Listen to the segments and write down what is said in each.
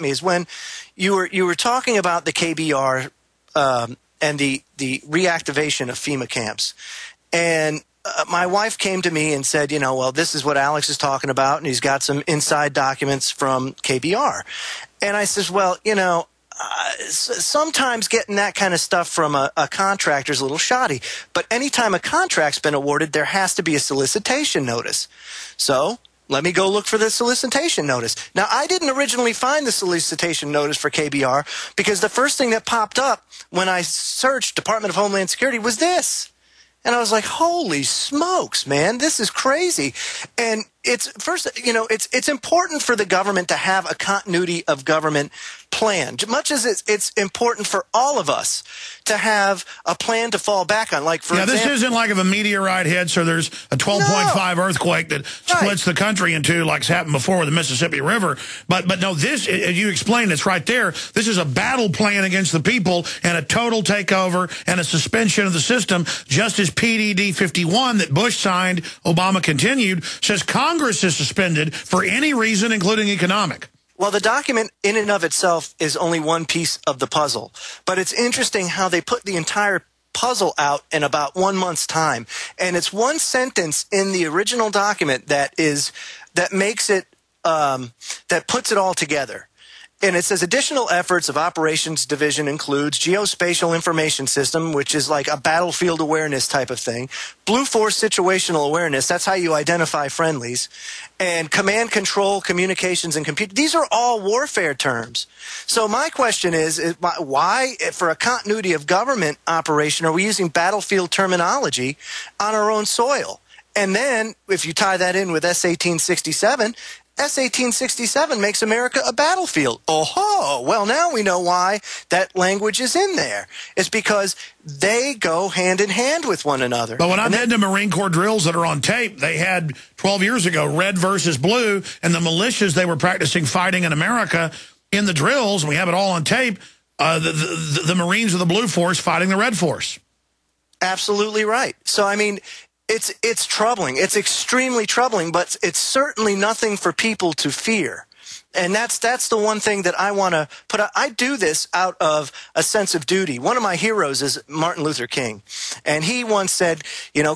me is when you were talking about the KBR and the reactivation of FEMA camps. And my wife came to me and said, well, this is what Alex is talking about, and he's got some inside documents from KBR. And I says, well, sometimes getting that kind of stuff from a contractor is a little shoddy. But anytime a contract's been awarded, there has to be a solicitation notice. So let me go look for the solicitation notice. Now, I didn't originally find the solicitation notice for KBR because the first thing that popped up when I searched Department of Homeland Security was this. And I was like, holy smokes, man, this is crazy. And it's important for the government to have a continuity of government plan, much as it's important for all of us to have a plan to fall back on. Like, for example, this isn't like if a meteorite hits or there's a 12.5 earthquake that splits the country in two, like's happened before with the Mississippi River. But no, this, as you explained, it's right there. This is a battle plan against the people and a total takeover and a suspension of the system, just as PDD 51 that Bush signed, Obama continued, says Congress is suspended for any reason, including economic. Well, the document in and of itself is only one piece of the puzzle. But it's interesting how they put the entire puzzle out in about 1 month's time. And it's one sentence in the original document that makes it, that puts it all together. And it says additional efforts of operations division includes geospatial information system, which is like a battlefield awareness type of thing, Blue Force situational awareness, that's how you identify friendlies, and command control, communications, and compute. These are all warfare terms. So my question is why, for a continuity of government operation, are we using battlefield terminology on our own soil? And then, if you tie that in with S-1867, S-1867 makes America a battlefield. Oh, well, now we know why that language is in there. It's because they go hand in hand with one another. But when I've been to Marine Corps drills that are on tape, they had 12 years ago, red versus blue, and the militias they were practicing fighting in America in the drills, and we have it all on tape, the Marines of the Blue Force fighting the Red Force. Absolutely right. So, I mean, it's troubling. It's extremely troubling, but it's certainly nothing for people to fear. And that's the one thing that I want to put out. I do this out of a sense of duty. One of my heroes is Martin Luther King. And he once said,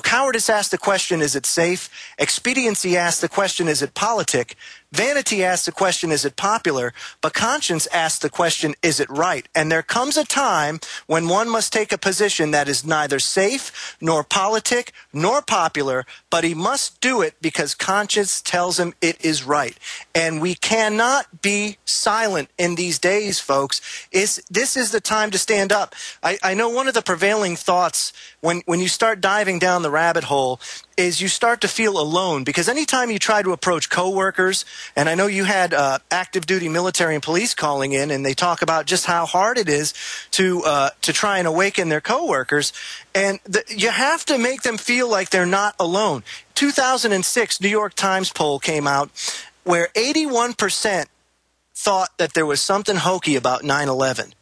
cowardice asked the question, is it safe? Expediency asked the question, is it politic? Vanity asks the question, is it popular? But conscience asks the question, is it right? And there comes a time when one must take a position that is neither safe, nor politic, nor popular, but he must do it because conscience tells him it is right. And we cannot be silent in these days, folks. This is the time to stand up. I know one of the prevailing thoughts when you start diving down the rabbit hole is you start to feel alone, because anytime you try to approach coworkers, and I know you had active duty military and police calling in, and they talk about just how hard it is to try and awaken their coworkers, and you have to make them feel like they're not alone. 2006 New York Times poll came out where 81% thought that there was something hokey about 9/11.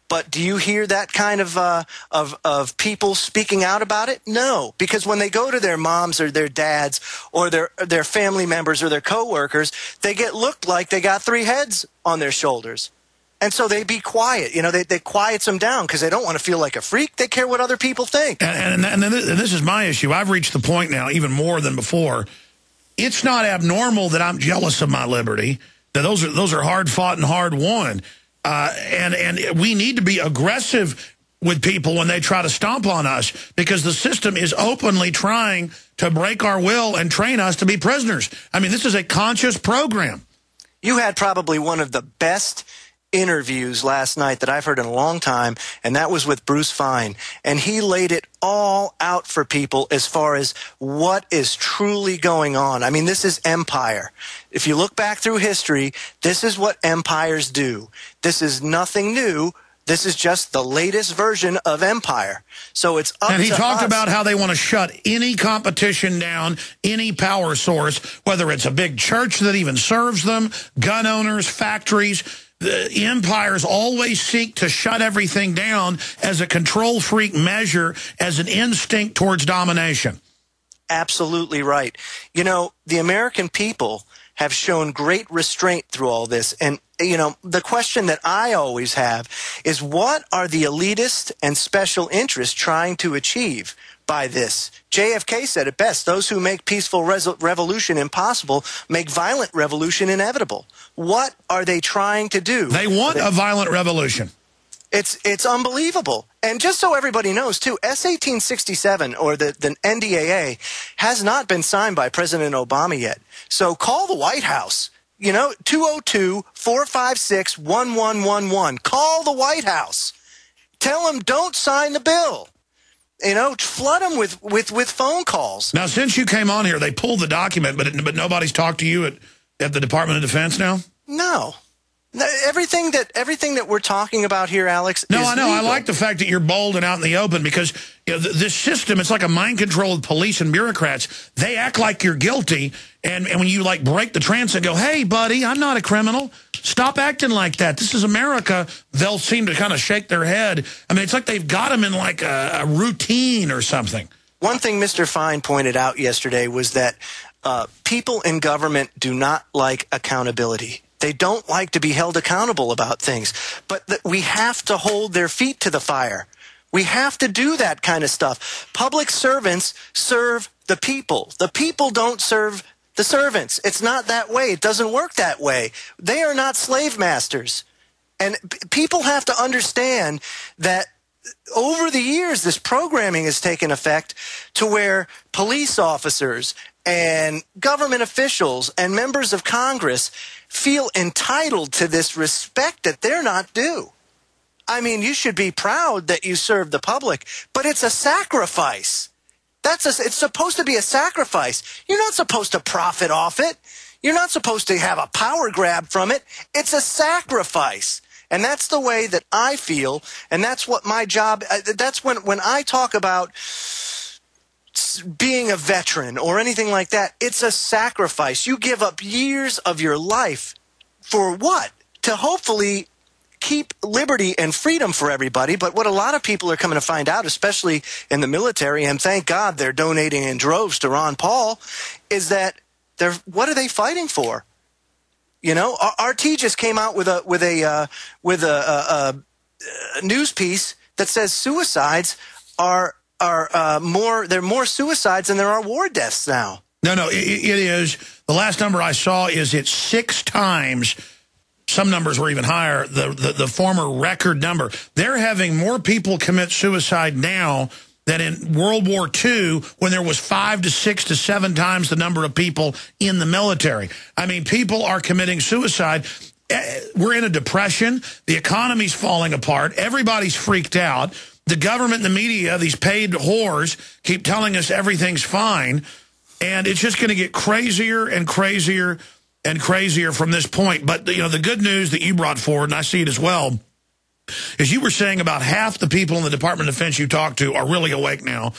But do you hear that kind of people speaking out about it? No, because when they go to their moms or their dads or their family members or their coworkers, they get looked like they got three heads on their shoulders. And so they be quiet. They quiets them down because they don't want to feel like a freak. They care what other people think. And this is my issue. I've reached the point now, even more than before. It's not abnormal that I'm jealous of my liberty. That those are hard fought and hard won. And we need to be aggressive with people when they try to stomp on us, because the system is openly trying to break our will and train us to be prisoners. I mean, this is a conscious program. You had probably one of the best interviews last night that I've heard in a long time, and that was with Bruce Fine. And he laid it all out for people as far as what is truly going on. I mean, this is empire. If you look back through history, this is what empires do. This is nothing new. This is just the latest version of empire. So it's up to us. And he talked about how they want to shut any competition down, any power source, whether it's a big church that even serves them, gun owners, factories. The empires always seek to shut everything down as a control freak measure, as an instinct towards domination. Absolutely right. The American people have shown great restraint through all this. And the question that I always have is, what are the elitist and special interests trying to achieve by this? JFK said it best: those who make peaceful revolution impossible make violent revolution inevitable. What are they trying to do? They want a violent revolution. It's unbelievable. And just so everybody knows, too, S-1867, or the NDAA, has not been signed by President Obama yet. So call the White House. 202-456-1111. Call the White House. Tell them don't sign the bill. Flood them with phone calls. Now, since you came on here, they pulled the document, but nobody's talked to you at the Department of Defense now? No. Everything that we're talking about here, Alex, No, is I know. legal. I like the fact that you're bold and out in the open, because this system, it's like a mind control of police and bureaucrats. They act like you're guilty, and when you break the trance and go, hey, buddy, I'm not a criminal. Stop acting like that. This is America. They'll seem to kind of shake their head. I mean, it's like they've got them in a routine or something. One thing Mr. Fine pointed out yesterday was that people in government do not like accountability. They don't like to be held accountable about things, but we have to hold their feet to the fire. We have to do that kind of stuff. Public servants serve the people. The people don't serve the servants. It's not that way. It doesn't work that way. They are not slave masters. And people have to understand that over the years, this programming has taken effect to where police officers and government officials and members of Congress feel entitled to this respect that they're not due. I mean, you should be proud that you serve the public, but it's a sacrifice. It's supposed to be a sacrifice. You're not supposed to profit off it. You're not supposed to have a power grab from it. It's a sacrifice. And that's the way that I feel, and that's what my job, that's when I talk about being a veteran or anything like that, it's a sacrifice. You give up years of your life for what? To hopefully keep liberty and freedom for everybody. But what a lot of people are coming to find out, especially in the military, and thank God they're donating in droves to Ron Paul, is that what are they fighting for? RT just came out with a news piece that says suicides are more suicides than there are war deaths now. No, it is. The last number I saw is it's 6 times. Some numbers were even higher. The former record number. They're having more people commit suicide now than in World War II, when there was 5 to 6 to 7 times the number of people in the military. I mean, people are committing suicide. We're in a depression. The economy's falling apart. Everybody's freaked out. The government and the media, these paid whores, keep telling us everything's fine. And it's just going to get crazier and crazier and crazier from this point. But, the good news that you brought forward, and I see it as well, is you were saying about half the people in the Department of Defense you talk to are really awake now,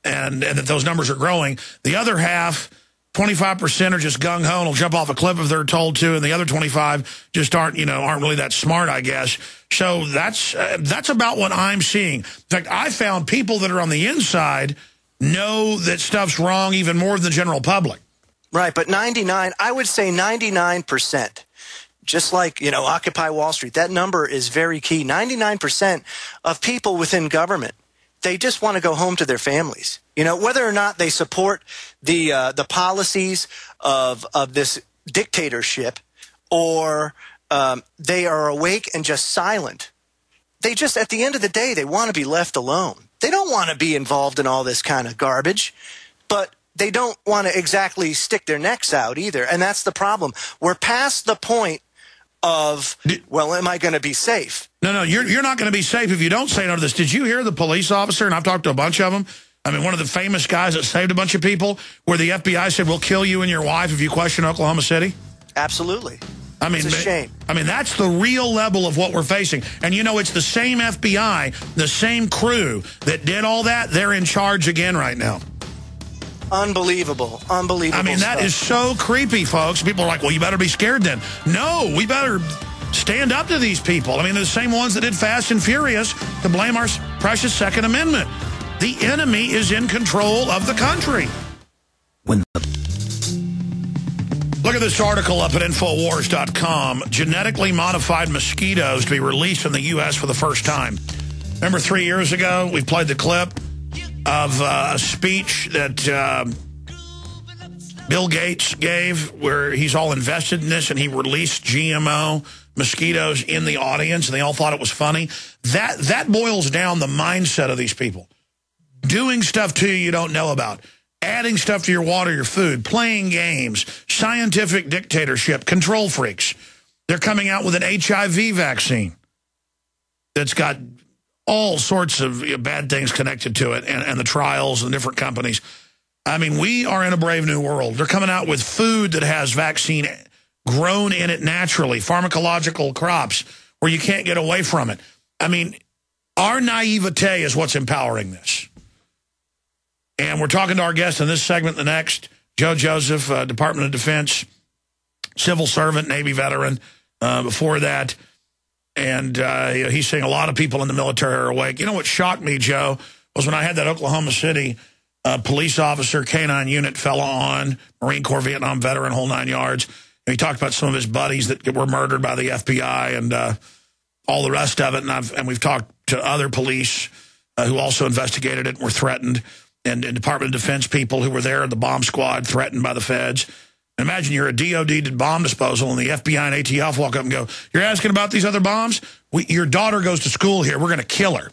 and that those numbers are growing. The other half, 25%, are just gung-ho and will jump off a cliff if they're told to, and the other 25 just aren't really that smart, I guess. So that's about what I'm seeing. In fact, I found people that are on the inside know that stuff's wrong even more than the general public. Right, but I would say 99%. Just like, Occupy Wall Street, that number is very key. 99% of people within government, they just want to go home to their families. Whether or not they support the policies of this dictatorship, or they are awake and just silent. They just, at the end of the day, they want to be left alone. They don't want to be involved in all this kind of garbage, but they don't want to exactly stick their necks out either. And that's the problem. We're past the point of, well, am I going to be safe? No, you're not going to be safe if you don't say no to this. Did you hear the police officer, and I've talked to a bunch of them, I mean, one of the famous guys that saved a bunch of people, where the FBI said, we'll kill you and your wife if you question Oklahoma City? Absolutely. I mean, it's a shame. I mean, that's the real level of what we're facing. And, it's the same FBI, the same crew that did all that, they're in charge again right now. Unbelievable. I mean, that is so creepy, folks. People are like, well, you better be scared then. No, we better stand up to these people. I mean, they're the same ones that did Fast and Furious to blame our precious Second Amendment. The enemy is in control of the country. Look at this article up at Infowars.com. Genetically modified mosquitoes to be released in the U.S. for the first time. Remember 3 years ago, we played the clip of a speech that Bill Gates gave where he's all invested in this, and he released GMO mosquitoes in the audience, and they all thought it was funny. That boils down the mindset of these people. Doing stuff to you don't know about. Adding stuff to your water, your food, playing games, scientific dictatorship, control freaks. They're coming out with an HIV vaccine that's got all sorts of bad things connected to it, and the trials and different companies. I mean, we are in a brave new world. They're coming out with food that has vaccine grown in it naturally, pharmacological crops, where you can't get away from it. I mean, our naivete is what's empowering this. And we're talking to our guest in this segment, the next, Joe Joseph, Department of Defense, civil servant, Navy veteran, before that. And he's saying a lot of people in the military are awake. You know what shocked me, Joe, was when I had that Oklahoma City police officer, K-9 unit fella on, Marine Corps, Vietnam veteran, whole 9 yards. And he talked about some of his buddies that were murdered by the FBI and all the rest of it. And we've talked to other police who also investigated it and were threatened. And Department of Defense people who were there, the bomb squad, threatened by the feds. And imagine you're a DOD bomb disposal, and the FBI and ATF walk up and go, "You're asking about these other bombs? Your daughter goes to school here. We're going to kill her."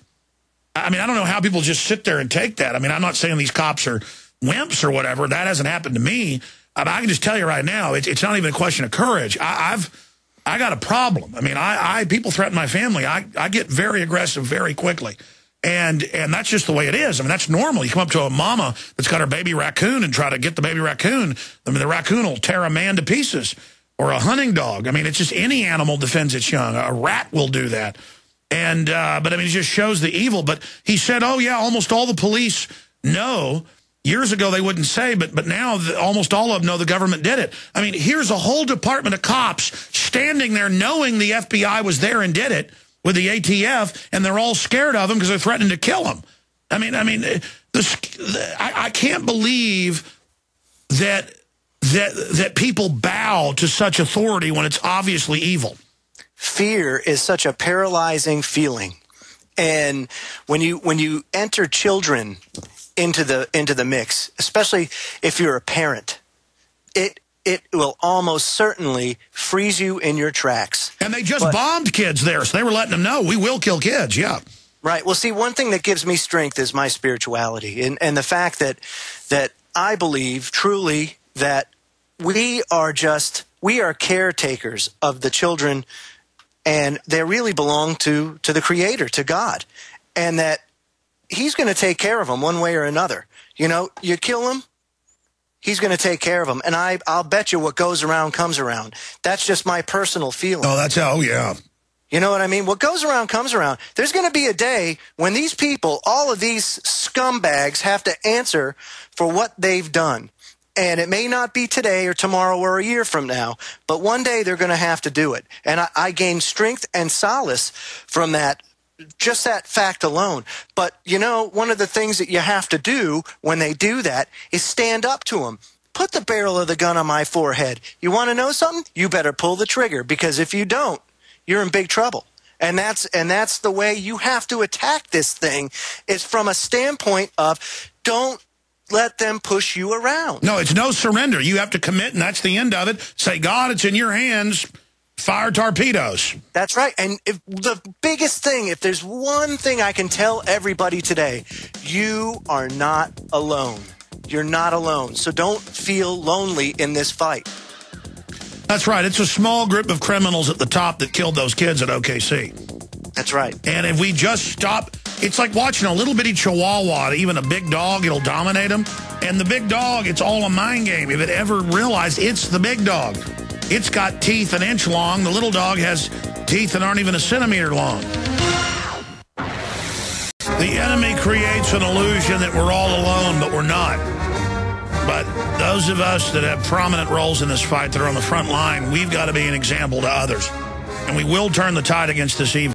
I mean, I don't know how people just sit there and take that. I mean, I'm not saying these cops are wimps or whatever. That hasn't happened to me. I can just tell you right now, it's not even a question of courage. I got a problem. I mean, people threaten my family. I get very aggressive very quickly. And that's just the way it is. I mean, that's normal. You come up to a mama that's got her baby raccoon and try to get the baby raccoon. I mean, the raccoon will tear a man to pieces, or a hunting dog. I mean, it's just any animal defends its young. A rat will do that. And but I mean, it just shows the evil. But he said, oh, yeah, almost all the police know. Years ago, they wouldn't say, but now almost all of them know the government did it. I mean, here's a whole department of cops standing there knowing the FBI was there and did it with the ATF, and they're all scared of him because they're threatening to kill him. I mean, I can't believe that people bow to such authority when it's obviously evil. Fear is such a paralyzing feeling, and when you enter children into the mix, especially if you're a parent, it will almost certainly freeze you in your tracks. And they just bombed kids there, so they were letting them know, we will kill kids, yeah. Right. Well, see, one thing that gives me strength is my spirituality, and the fact that I believe truly that we are caretakers of the children, and they really belong to the Creator, to God, and that He's going to take care of them one way or another. You know, you kill them, He's going to take care of them. And I'll bet you what goes around comes around. That's just my personal feeling. Oh, yeah. You know what I mean? What goes around comes around. There's going to be a day when these people, all of these scumbags, have to answer for what they've done. And it may not be today or tomorrow or a year from now, but one day they're going to have to do it. And I gain strength and solace from that, just that fact alone. But, you know, one of the things that you have to do when they do that is stand up to them. Put the barrel of the gun on my forehead. You want to know something? You better pull the trigger, because if you don't, you're in big trouble. And that's the way you have to attack this thing, is from a standpoint of don't let them push you around. No, it's no surrender. You have to commit, and that's the end of it. Say, God, it's in your hands. Fire torpedoes. That's right. And the biggest thing, if there's one thing I can tell everybody today, you are not alone. You're not alone. So don't feel lonely in this fight. That's right. It's a small group of criminals at the top that killed those kids at OKC. That's right. And if we just stop, it's like watching a little bitty chihuahua, even a big dog, it'll dominate them. And the big dog, it's all a mind game. If it ever realized it's the big dog. It's got teeth an inch long. The little dog has teeth that aren't even a centimeter long. The enemy creates an illusion that we're all alone, but we're not. But those of us that have prominent roles in this fight, that are on the front line, we've got to be an example to others. And we will turn the tide against this evil.